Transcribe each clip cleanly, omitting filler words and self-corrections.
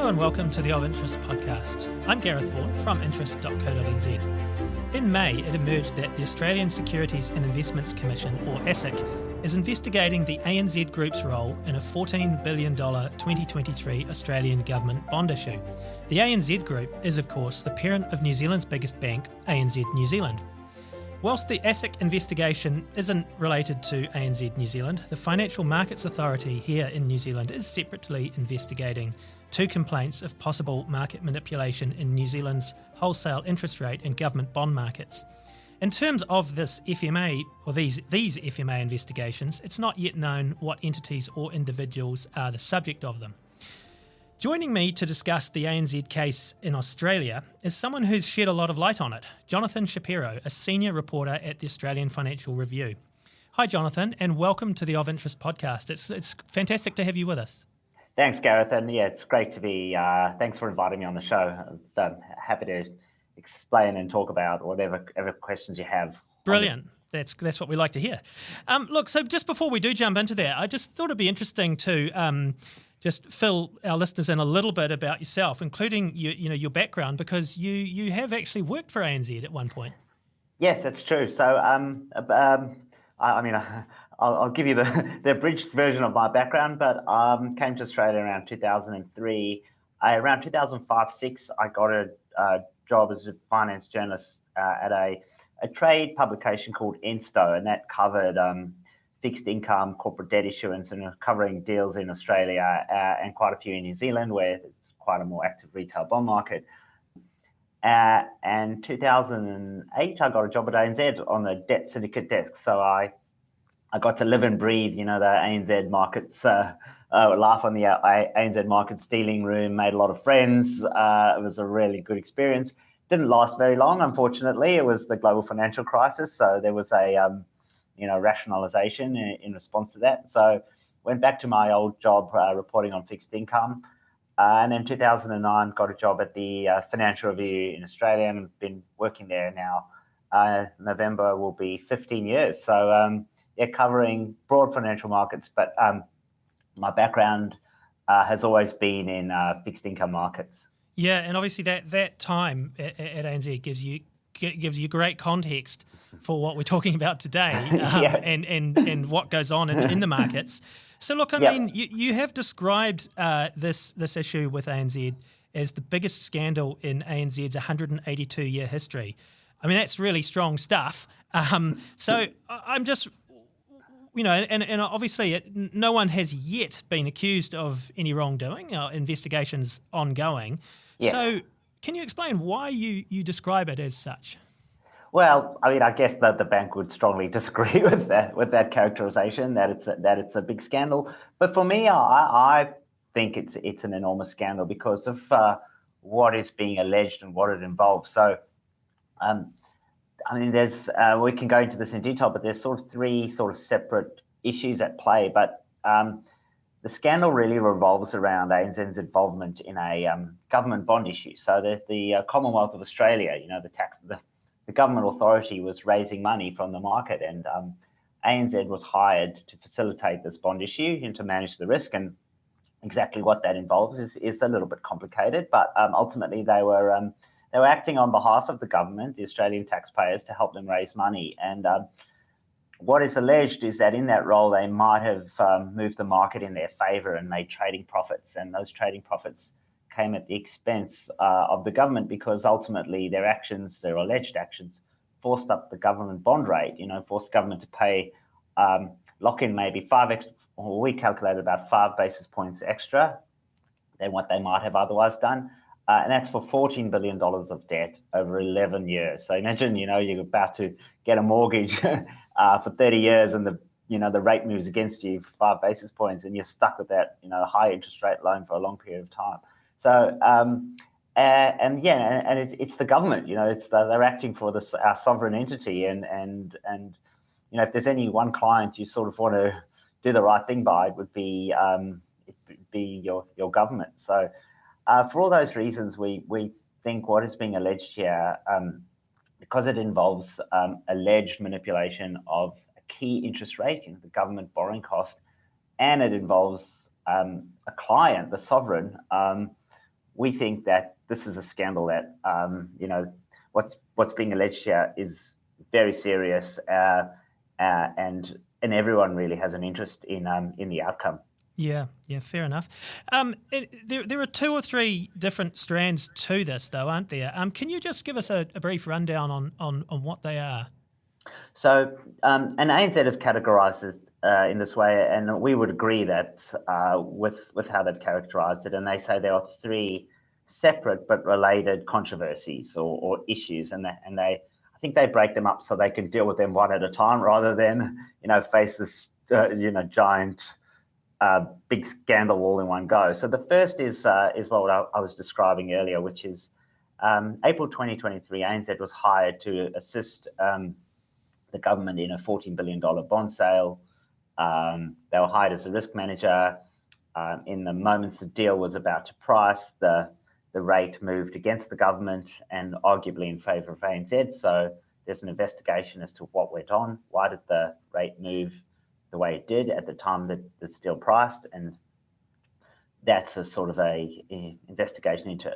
Hello and welcome to the Of Interest podcast. I'm Gareth Vaughan from interest.co.nz. In May, it emerged that the Australian Securities and Investments Commission, or ASIC, is investigating the ANZ Group's role in a $14 billion 2023 Australian government bond issue. The ANZ Group is, of course, the parent of New Zealand's biggest bank, ANZ New Zealand. Whilst the ASIC investigation isn't related to ANZ New Zealand, the Financial Markets Authority here in New Zealand is separately investigating two complaints of possible market manipulation in New Zealand's wholesale interest rate and government bond markets. In terms of this FMA, or these FMA investigations, it's not yet known what entities or individuals are the subject of them. Joining me to discuss the ANZ case in Australia is someone who's shed a lot of light on it, Jonathan Shapiro, a senior reporter at the Australian Financial Review. Hi, Jonathan, and welcome to the Of Interest podcast. It's fantastic to have you with us. Thanks, Gareth, and it's great to be. Thanks for inviting me on the show. I'm happy to explain and talk about whatever questions you have. Brilliant. That's what we like to hear. Look, so just before we do jump into that, I just thought it'd be interesting to just fill our listeners in a little bit about yourself, including your background, because you have actually worked for ANZ at one point. Yes, that's true. So I'll give you the abridged version of my background, but came to Australia around 2003. Around 2005-06, I got a job as a finance journalist at a trade publication called Ensto, and that covered fixed income, corporate debt issuance, and covering deals in Australia and quite a few in New Zealand, where there's quite a more active retail bond market. And 2008, I got a job at ANZ on the debt syndicate desk. So I got to live and breathe, the ANZ markets, laugh on the ANZ markets dealing room, made a lot of friends. It was a really good experience. Didn't last very long, unfortunately. It was the global financial crisis. So there was a, rationalization in response to that. So went back to my old job reporting on fixed income. And then 2009, got a job at the Financial Review in Australia and been working there now. November will be 15 years. So, covering broad financial markets, but my background has always been in fixed income markets. Yeah, and obviously that time at ANZ gives you great context for what we're talking about today, and what goes on in the markets. So look, I mean, you have described this issue with ANZ as the biggest scandal in ANZ's 182-year history. I mean, that's really strong stuff. So I'm just, and obviously no one has yet been accused of any wrongdoing. Investigations ongoing. Yeah. So can you explain why you describe it as such? Well, I mean, I guess that the bank would strongly disagree with that characterization, that it's a big scandal. But for me, I think it's an enormous scandal because of what is being alleged and what it involves. So, there's we can go into this in detail, but there's three separate issues at play. But the scandal really revolves around ANZ's involvement in a government bond issue. So the Commonwealth of Australia, the government authority was raising money from the market, and ANZ was hired to facilitate this bond issue and to manage the risk. And exactly what that involves is a little bit complicated, but ultimately they were acting on behalf of the government, the Australian taxpayers, to help them raise money. And what is alleged is that in that role, they might have moved the market in their favour and made trading profits. And those trading profits came at the expense of the government, because ultimately their alleged actions, forced up the government bond rate, forced government to pay, lock in maybe we calculated about 5 basis points extra than what they might have otherwise done. And that's for $14 billion of debt over 11 years. So imagine, you're about to get a mortgage for 30 years and the rate moves against you for 5 basis points, and you're stuck with that, high interest rate loan for a long period of time. So, it's the government, they're acting for our sovereign entity. And if there's any one client you want to do the right thing by, it would be your government. So, for all those reasons, we think what is being alleged here, because it involves alleged manipulation of a key interest rate, the government borrowing cost, and it involves a client, the sovereign, we think that this is a scandal that, what's being alleged here is very serious, and everyone really has an interest in the outcome. Yeah, fair enough. There are 2 or 3 different strands to this, though, aren't there? Can you just give us a brief rundown on what they are? So, and ANZ have categorised it in this way, and we would agree that with how they've characterised it, and they say there are 3 separate but related controversies or issues, and I think they break them up so they can deal with them one at a time rather than face this giant big scandal all in one go. So the first is what I was describing earlier, which is April 2023, ANZ was hired to assist the government in a $14 billion bond sale. They were hired as a risk manager. In the moments the deal was about to price, the rate moved against the government and arguably in favour of ANZ. So there's an investigation as to what went on. Why did the rate move the way it did at the time that it's still priced? And that's a sort of a investigation into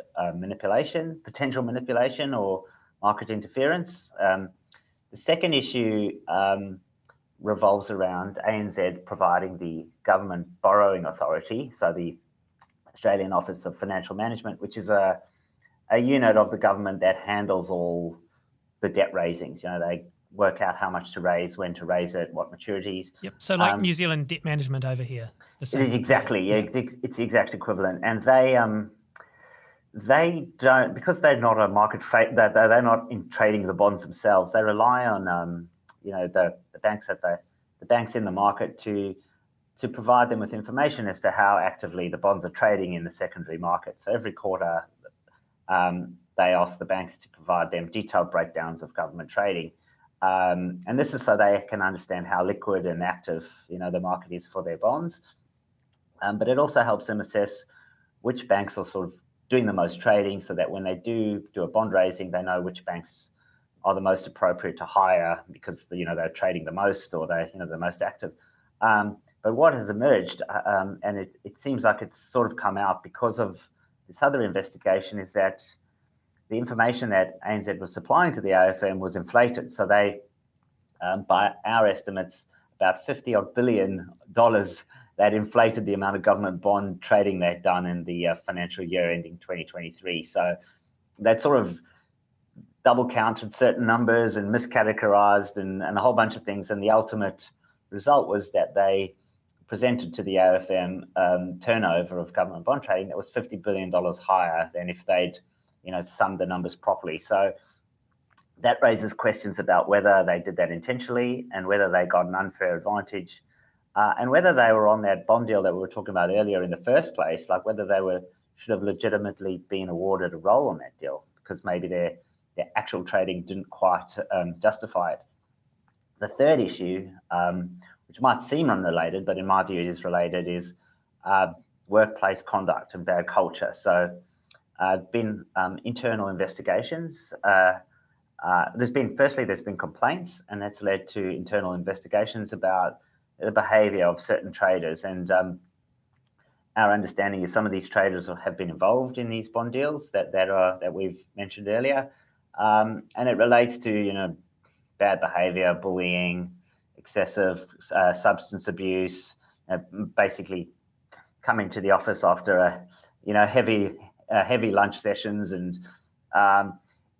potential manipulation or market interference. The second issue revolves around ANZ providing the government borrowing authority, so the Australian Office of Financial Management, which is a unit of the government that handles all the debt raisings. They work out how much to raise, when to raise it, what maturities. Yep. So like New Zealand debt management over here. The same. It is exactly. Yeah. It's the exact equivalent, and they don't, because they're not a market they're not in trading the bonds themselves. They rely on the banks in the market to provide them with information as to how actively the bonds are trading in the secondary market. So every quarter, they ask the banks to provide them detailed breakdowns of government trading, and this is so they can understand how liquid and active the market is for their bonds. But it also helps them assess which banks are sort of doing the most trading, so that when they do a bond raising, they know which banks are the most appropriate to hire because they're trading the most or they're the most active. But what has emerged, and it seems like it's sort of come out because of this other investigation, is that the information that ANZ was supplying to the AFM was inflated. So they, by our estimates, about $50 billion that inflated the amount of government bond trading they'd done in the financial year ending 2023. So that sort of double counted certain numbers and miscategorized and a whole bunch of things. And the ultimate result was that they presented to the AFM turnover of government bond trading that was $50 billion higher than if they'd summed the numbers properly. So that raises questions about whether they did that intentionally and whether they got an unfair advantage. And whether they were on that bond deal that we were talking about earlier in the first place, like whether they should have legitimately been awarded a role on that deal because maybe their actual trading didn't quite justify it. The third issue, which might seem unrelated, but in my view is related, is workplace conduct and bad culture. So been internal investigations. There's been complaints, and that's led to internal investigations about the behaviour of certain traders. And our understanding is some of these traders have been involved in these bond deals that we've mentioned earlier, and it relates to bad behaviour, bullying, excessive substance abuse, basically coming to the office after heavy lunch sessions, and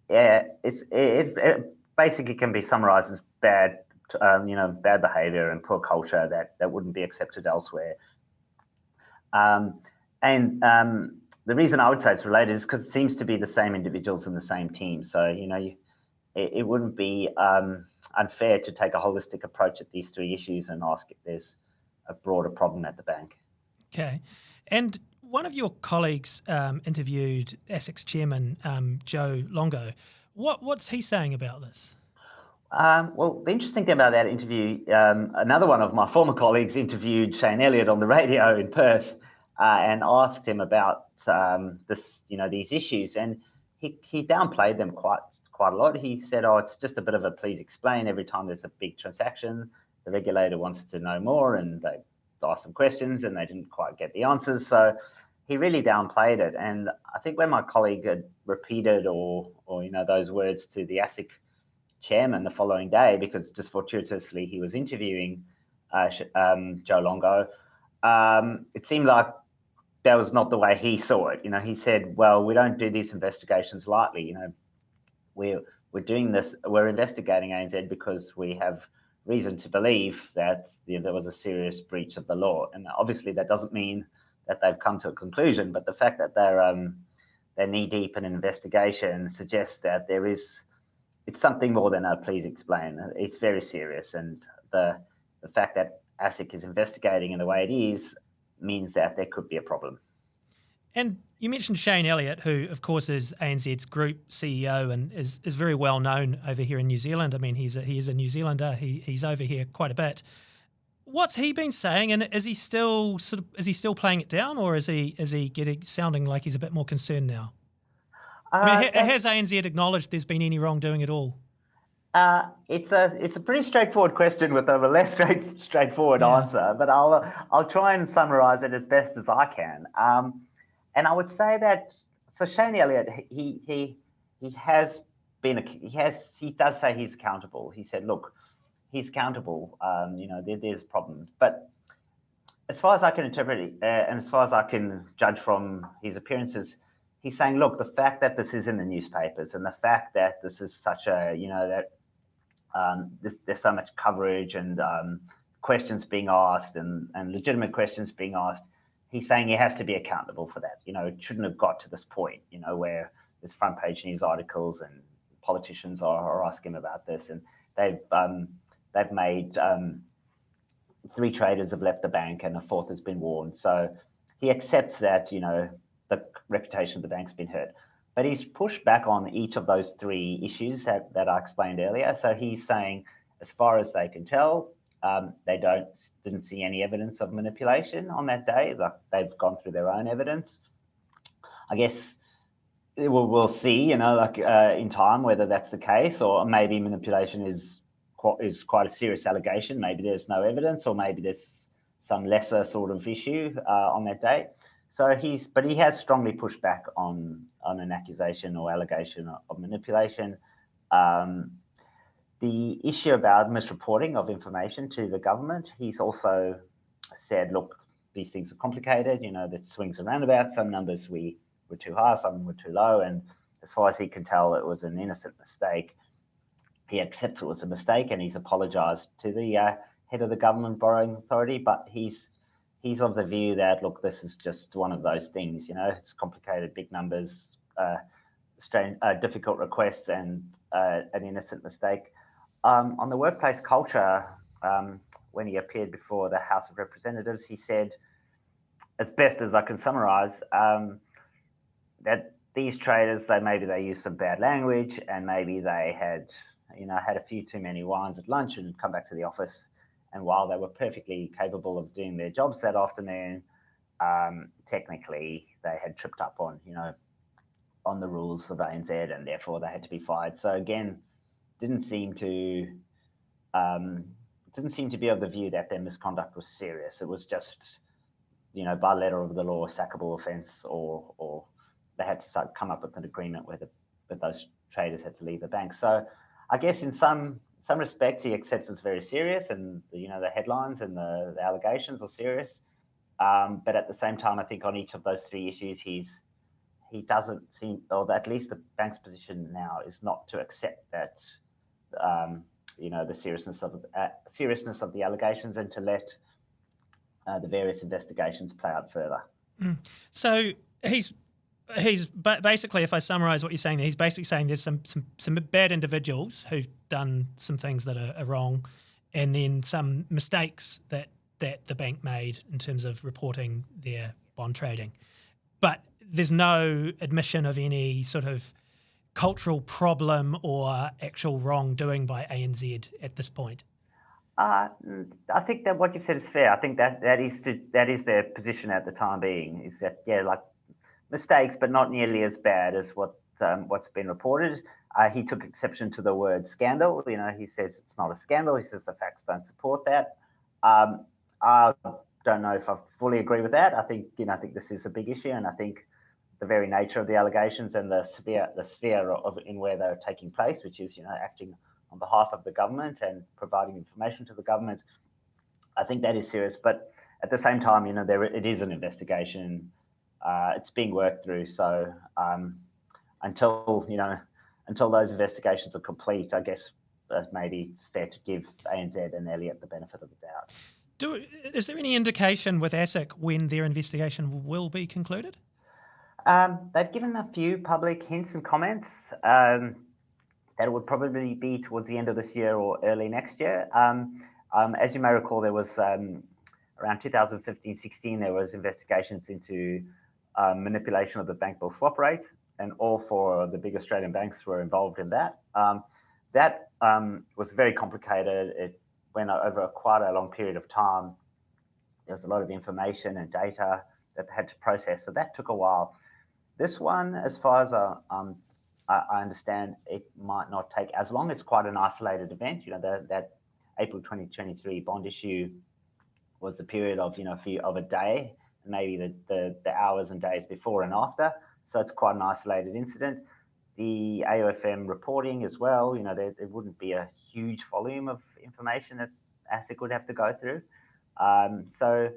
it basically can be summarised as bad behaviour and poor culture that wouldn't be accepted elsewhere. And the reason I would say it's related is because it seems to be the same individuals in the same team. So it wouldn't be unfair to take a holistic approach at these 3 issues and ask if there's a broader problem at the bank. Okay, and one of your colleagues interviewed ASIC's chairman, Joe Longo. What's he saying about this? Well, the interesting thing about that interview, another one of my former colleagues interviewed Shane Elliott on the radio in Perth and asked him about these issues, and he downplayed them quite a lot. He said, it's just a bit of a please explain. Every time there's a big transaction, the regulator wants to know more, and they asked some questions and they didn't quite get the answers. So he really downplayed it. And I think when my colleague had repeated or those words to the ASIC chairman the following day, because just fortuitously he was interviewing Joe Longo, it seemed like that was not the way he saw it. He said, well, we don't do these investigations lightly. We're doing this, we're investigating ANZ because we have reason to believe that there was a serious breach of the law. And obviously that doesn't mean that they've come to a conclusion, but the fact that they're knee deep in an investigation suggests that it's something more than a please explain. It's very serious. And the fact that ASIC is investigating in the way it is means that there could be a problem. And you mentioned Shane Elliott, who, of course, is ANZ's Group CEO and is very well known over here in New Zealand. I mean, he is a New Zealander. He's over here quite a bit. What's he been saying, and is he still playing it down, or is he sounding like he's a bit more concerned now? I mean, has ANZ acknowledged there's been any wrongdoing at all? It's a pretty straightforward question with a less straightforward answer, but I'll try and summarise it as best as I can. And I would say that Shane Elliott, he does say he's accountable. He said, look, he's accountable. There's problems, but as far as I can interpret it, and as far as I can judge from his appearances, he's saying, look, the fact that this is in the newspapers and the fact that this is such a there's so much coverage and questions being asked and legitimate questions being asked. He's saying he has to be accountable for that. It shouldn't have got to this point, where there's front page news articles and politicians are asking about this, and they've made 3 traders have left the bank and a 4th has been warned. So he accepts that, the reputation of the bank's been hurt. But he's pushed back on each of those 3 issues that I explained earlier. So he's saying, as far as they can tell, they didn't see any evidence of manipulation on that day. They've gone through their own evidence. I guess we'll see, in time whether that's the case, or maybe manipulation is quite a serious allegation. Maybe there's no evidence, or maybe there's some lesser sort of issue on that day. So he has strongly pushed back on an accusation or allegation of manipulation. The issue about misreporting of information to the government, he's also said, look, these things are complicated, that swings and roundabouts. Some numbers were too high, some were too low. And as far as he can tell, it was an innocent mistake. He accepts it was a mistake and he's apologised to the head of the government borrowing authority, but he's of the view that, look, this is just one of those things, it's complicated, big numbers, strange, difficult requests and an innocent mistake. On the workplace culture, when he appeared before the House of Representatives, he said, as best as I can summarise, that these traders, they used some bad language and maybe they had a few too many wines at lunch and come back to the office. And while they were perfectly capable of doing their jobs that afternoon, technically they had tripped up on the rules of ANZ, and therefore they had to be fired. So again, didn't seem to be of the view that their misconduct was serious. It was just, by letter of the law, a sackable offence, or they had to come up with an agreement where those traders had to leave the bank. So I guess in some respects, he accepts it's very serious, and the headlines and the allegations are serious. But at the same time, I think on each of those 3 issues, he doesn't seem, or at least the bank's position now is not to accept that, the seriousness of the allegations, and to let the various investigations play out further. So he's basically, if I summarise what you're saying, he's basically saying there's some bad individuals who've done some things that are wrong, and then some mistakes that the bank made in terms of reporting their bond trading. But there's no admission of any sort of cultural problem or actual wrongdoing by ANZ at this point. I think that what you've said is fair. I think that is their position at the time being, is that, like mistakes, but not nearly as bad as what's been reported. He took exception to the word scandal. He says it's not a scandal. He says the facts don't support that. don't know if I fully agree with that. I think this is a big issue, and I think the very nature of the allegations and the sphere of in where they're taking place, which is acting on behalf of the government and providing information to the government, I think that is serious. But at the same time, it is an investigation. It's being worked through. So until those investigations are complete, I guess maybe it's fair to give ANZ and Elliott the benefit of the doubt. Is there any indication with ASIC when their investigation will be concluded? They've given a few public hints and comments that it would probably be towards the end of this year or early next year. As you may recall, there was around 2015-16, there was investigations into manipulation of the bank bill swap rate, and all four of the big Australian banks were involved in that. That was very complicated. It went over quite a long period of time. There was a lot of information and data that they had to process, so that took a while. This one, as far as I understand, it might not take as long. It's quite an isolated event. That April 2023 bond issue was a period of a day, and maybe the hours and days before and after. So it's quite an isolated incident. The AOFM reporting as well, there wouldn't be a huge volume of information that ASIC would have to go through. So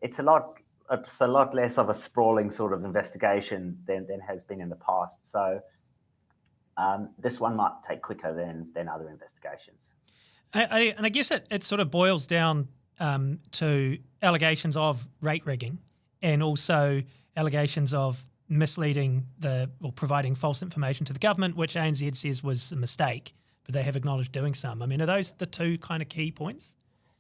it's a lot less of a sprawling sort of investigation than has been in the past. So this one might take quicker than other investigations. And I guess it sort of boils down to allegations of rate rigging and also allegations of misleading or providing false information to the government, which ANZ says was a mistake, but they have acknowledged doing some. I mean, are those the two kind of key points?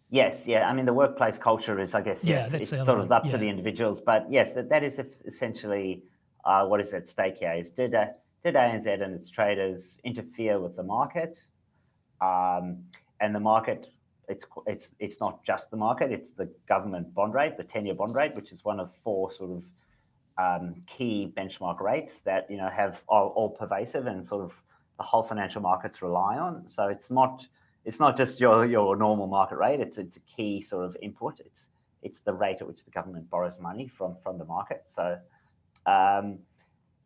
Yes, yeah. I mean, the workplace culture is, I guess, it's sort of up to the individuals. But yes, that is essentially what is at stake here. Is did ANZ and its traders interfere with the market? And the market, it's not just the market, it's the government bond rate, the 10-year bond rate, which is one of four sort of key benchmark rates that are all pervasive and sort of the whole financial markets rely on. So it's not just your normal market rate. It's a key sort of input. It's the rate at which the government borrows money from the market. So and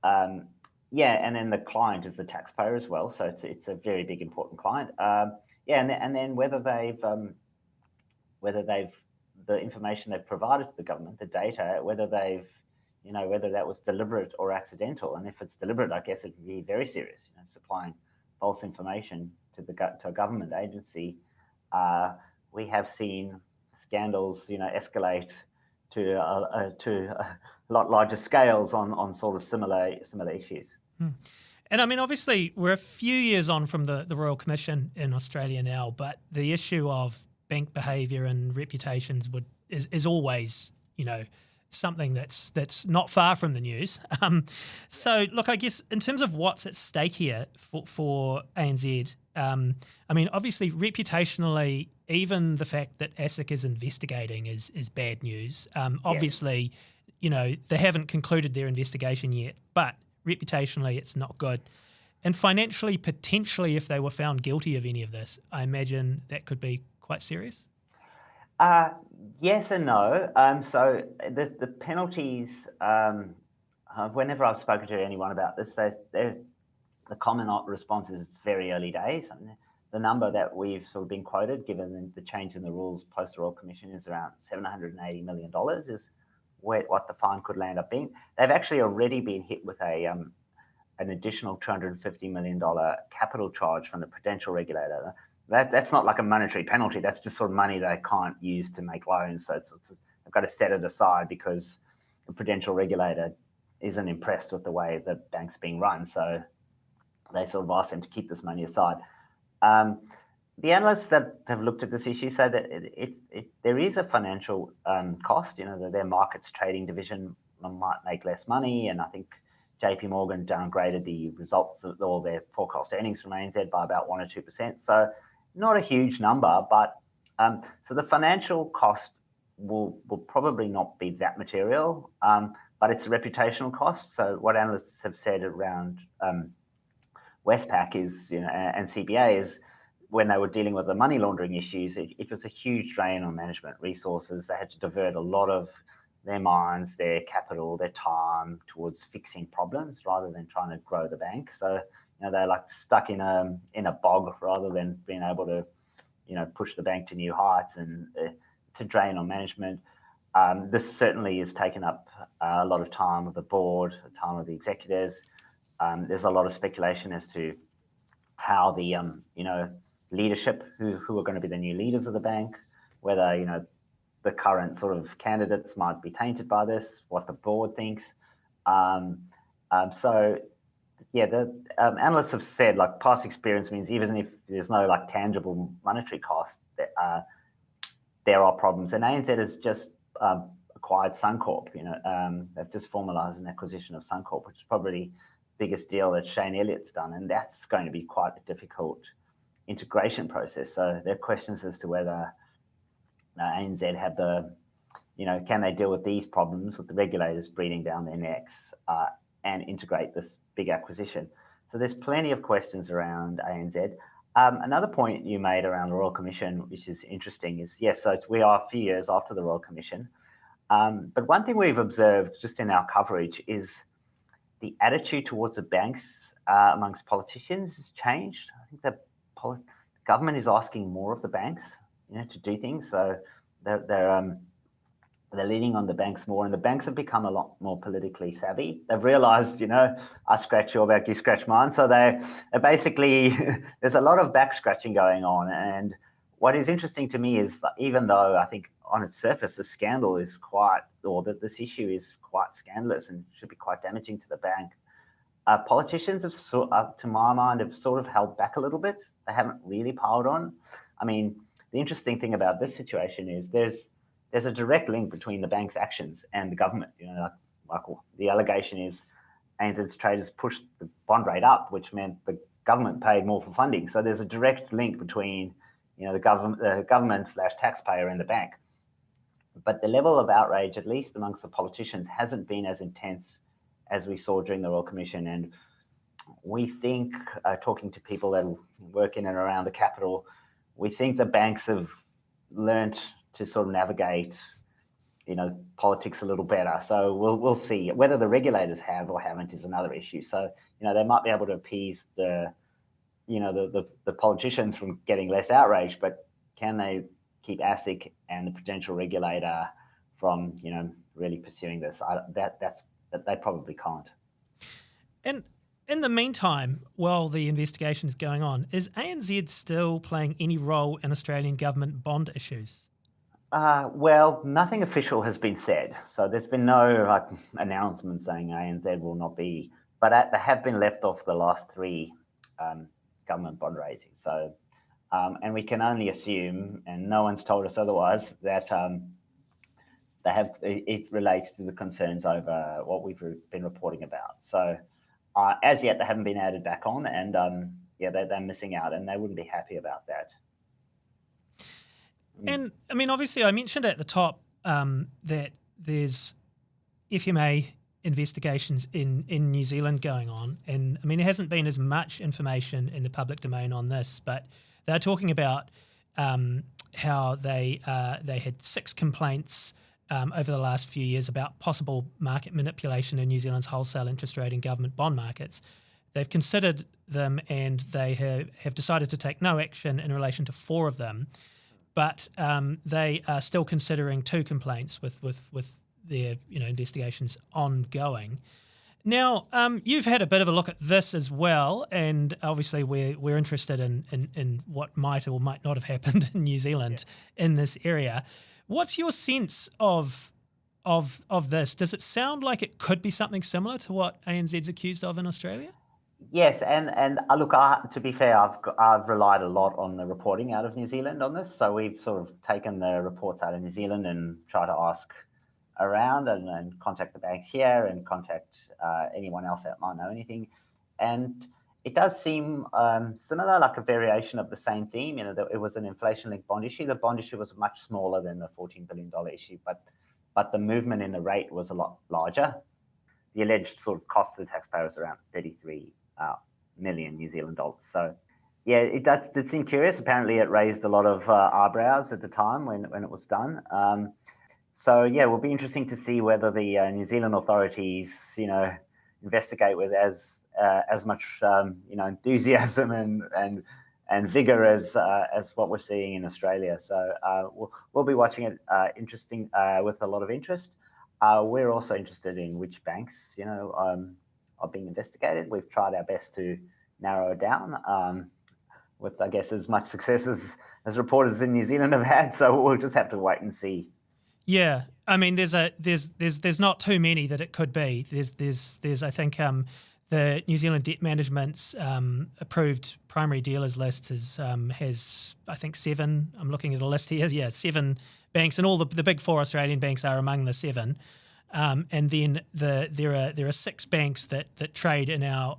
then the client is the taxpayer as well. So it's a very big important client. And then whether the information they've provided to the government, the data, whether that was deliberate or accidental. And if it's deliberate, I guess it would be very serious. Supplying false information to a government agency. We have seen scandals, escalate to a lot larger scales on sort of similar issues. And I mean, obviously, we're a few years on from the Royal Commission in Australia now, but the issue of bank behaviour and reputations is always, something that's not far from the news. So, look, I guess in terms of what's at stake here for ANZ, I mean, obviously, reputationally, even the fact that ASIC is investigating is bad news. Obviously, they haven't concluded their investigation yet, but reputationally, it's not good. And financially, potentially, if they were found guilty of any of this, I imagine that could be quite serious. Yes and no. So the penalties, whenever I've spoken to anyone about this, the common response is it's very early days. I mean, the number that we've sort of been quoted, given the change in the rules post the Royal Commission, is around $780 million is what the fine could land up being. They've actually already been hit with an additional $250 million capital charge from the prudential regulator. That's not like a monetary penalty. That's just sort of money they can't use to make loans. So they've got to set it aside because the prudential regulator isn't impressed with the way the bank's being run. So they sort of asked them to keep this money aside. The analysts that have looked at this issue say that there is a financial cost. Their markets trading division might make less money, and I think JP Morgan downgraded the results of all their forecast earnings from ANZ by about 1 or 2%. So not a huge number, but so the financial cost will probably not be that material, but it's a reputational cost. So what analysts have said around Westpac is, and CBA is, when they were dealing with the money laundering issues, it was a huge drain on management resources. They had to divert a lot of their minds, their capital, their time towards fixing problems rather than trying to grow the bank. So, they're like stuck in a bog rather than being able to, push the bank to new heights, and to drain on management. This certainly has taken up a lot of time of the board, the time of the executives. There's a lot of speculation as to how the leadership, who are going to be the new leaders of the bank, whether the current sort of candidates might be tainted by this, what the board thinks. So the analysts have said, like, past experience means even if there's no like tangible monetary cost, there are problems. And ANZ has just acquired Suncorp. They've just formalised an acquisition of Suncorp, which is probably biggest deal that Shane Elliott's done, and that's going to be quite a difficult integration process. So there are questions as to whether ANZ have can they deal with these problems with the regulators breathing down their necks and integrate this big acquisition. So there's plenty of questions around ANZ. Another point you made around the Royal Commission, which is interesting, is yes, so we are a few years after the Royal Commission. But one thing we've observed just in our coverage is the attitude towards the banks amongst politicians has changed. I think the government is asking more of the banks, to do things. So they're leaning on the banks more, and the banks have become a lot more politically savvy. They've realised, I scratch your back, you scratch mine. So they basically there's a lot of back scratching going on. And what is interesting to me is that even though I think on its surface the scandal is this issue is quite scandalous and should be quite damaging to the bank, politicians have, to my mind, have sort of held back a little bit. They haven't really piled on. I mean, the interesting thing about this situation is there's a direct link between the bank's actions and the government. Like the allegation is ANZ's traders pushed the bond rate up, which meant the government paid more for funding. So there's a direct link between the government/taxpayer and the bank. But the level of outrage, at least amongst the politicians, hasn't been as intense as we saw during the Royal Commission. And we think, talking to people that work in and around the capital, we think the banks have learnt to sort of navigate, politics a little better. So we'll see. Whether the regulators have or haven't is another issue. So they might be able to appease the politicians from getting less outrage, but can they keep ASIC and the potential regulator from really pursuing this? They probably can't. And in the meantime, while the investigation is going on, is ANZ still playing any role in Australian government bond issues? Well, nothing official has been said. So there's been no announcement saying ANZ will not be, but they have been left off the last three government bond raisings. So, and we can only assume, and no one's told us otherwise, that it relates to the concerns over what we've been reporting about. So as yet, they haven't been added back on, and they're missing out, and they wouldn't be happy about that. And I mean, obviously, I mentioned at the top that there's FMA investigations in New Zealand going on, and I mean, there hasn't been as much information in the public domain on this, but they're talking about how they had 6 complaints over the last few years about possible market manipulation in New Zealand's wholesale interest rate and government bond markets. They've considered them, and they have decided to take no action in relation to 4 of them. But they are still considering 2 complaints with their investigations ongoing. Now, you've had a bit of a look at this as well, and obviously we're interested in what might or might not have happened in New Zealand in this area. What's your sense of this? Does it sound like it could be something similar to what ANZ's accused of in Australia? Yes, and look, to be fair, I've relied a lot on the reporting out of New Zealand on this. So we've sort of taken the reports out of New Zealand and try to ask around and contact the banks here and contact anyone else that might know anything. And it does seem similar, like a variation of the same theme. It was an inflation-linked bond issue. The bond issue was much smaller than the $14 billion issue, but the movement in the rate was a lot larger. The alleged sort of cost to the taxpayer was around 33 million New Zealand dollars. So Yeah, it did seem curious. Apparently, it raised a lot of eyebrows at the time when it was done. So yeah, it will be interesting to see whether the New Zealand authorities, investigate with as much enthusiasm and vigor as what we're seeing in Australia. So we'll be watching it with a lot of interest. We're also interested in which banks are being investigated. We've tried our best to narrow it down. With, I guess, as much success as reporters in New Zealand have had. So we'll just have to wait and see. Yeah, I mean, there's not too many that it could be. There's I think the New Zealand Debt Management's approved primary dealers list has I think 7. I'm looking at a list here. Yeah, 7 banks, and all the big 4 Australian banks are among the 7. And then there are 6 banks that trade in our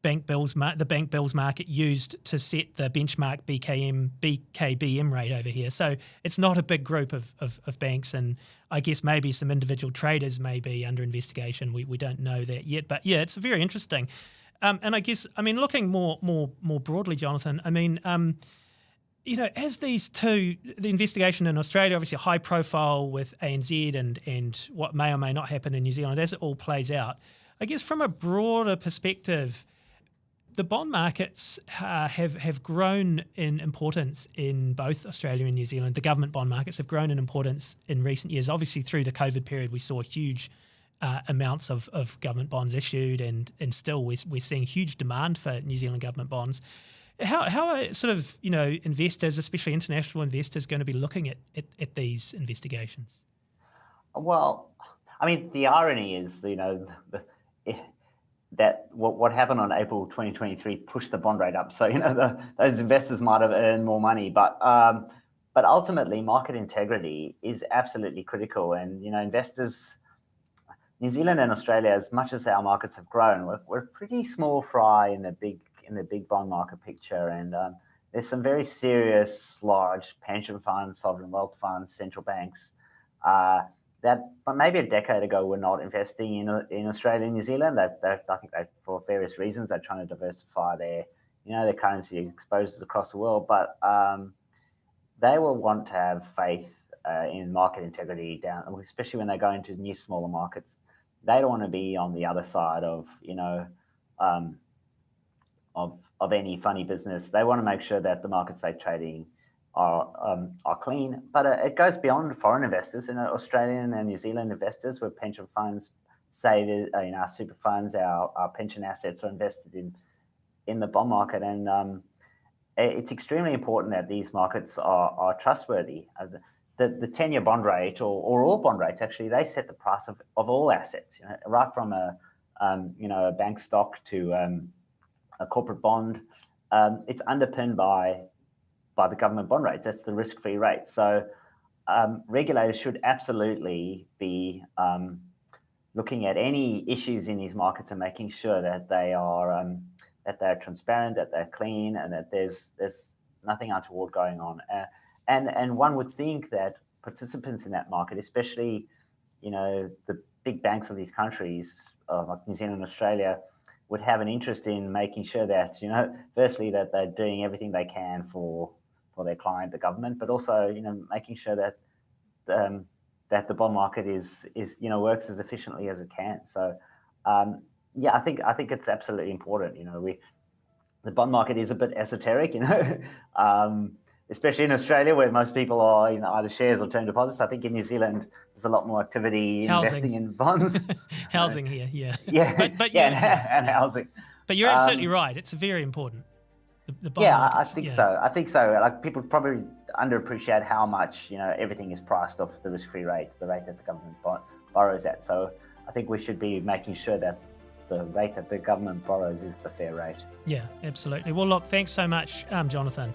bank bills market used to set the benchmark BKBM rate over here. So it's not a big group of banks, and I guess maybe some individual traders may be under investigation. We don't know that yet, but yeah, it's very interesting. And I guess, I mean, looking more broadly, Jonathan, I mean, as these two, the investigation in Australia, obviously high profile with ANZ and what may or may not happen in New Zealand, as it all plays out, I guess from a broader perspective, the bond markets have grown in importance in both Australia and New Zealand. The government bond markets have grown in importance in recent years. Obviously, through the COVID period, we saw huge amounts of government bonds issued, and still we're seeing huge demand for New Zealand government bonds. How are sort of investors, especially international investors, going to be looking at these investigations? Well, I mean, the irony is, that what happened on April 2023 pushed the bond rate up. So those investors might have earned more money, but ultimately market integrity is absolutely critical. And investors, New Zealand and Australia, as much as our markets have grown, we're pretty small fry in the big bond market picture. And there's some very serious, large pension funds, sovereign wealth funds, central banks that maybe a decade ago were not investing in Australia and New Zealand. I think for various reasons, they're trying to diversify their currency exposures across the world. But they will want to have faith in market integrity especially when they go into new smaller markets. They don't want to be on the other side of any funny business. They want to make sure that the markets they're trading are clean, but it goes beyond foreign investors. Australian and New Zealand investors, where pension funds save our super funds, our pension assets are invested in the bond market, and it's extremely important that these markets are trustworthy. The 10-year bond rate or all bond rates, actually, they set the price of all assets, right from a bank stock to a corporate bond. It's underpinned by the government bond rates. That's the risk-free rate. So regulators should absolutely be looking at any issues in these markets and making sure that they're transparent, that they're clean, and that there's nothing untoward going on. And one would think that participants in that market, especially the big banks of these countries like New Zealand and Australia, would have an interest in making sure that firstly that they're doing everything they can for their client, the government, but also making sure that that the bond market is works as efficiently as it can. So I think it's absolutely important. The bond market is a bit esoteric, especially in Australia, where most people are either shares or term deposits. I think in New Zealand there's a lot more activity investing in bonds. Housing here, yeah. Yeah, but and housing. But you're absolutely right. It's very important. The bond markets, I think so. Like, people probably underappreciate how much everything is priced off the risk-free rate, the rate that the government borrows at. So I think we should be making sure that the rate that the government borrows is the fair rate. Yeah, absolutely. Well, look, thanks so much, Jonathan.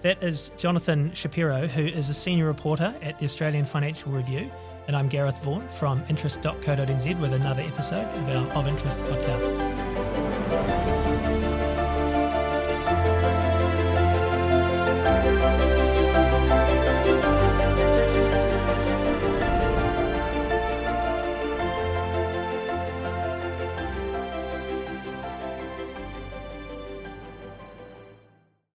That is Jonathan Shapiro, who is a senior reporter at the Australian Financial Review, and I'm Gareth Vaughan from interest.co.nz with another episode of our Of Interest podcast.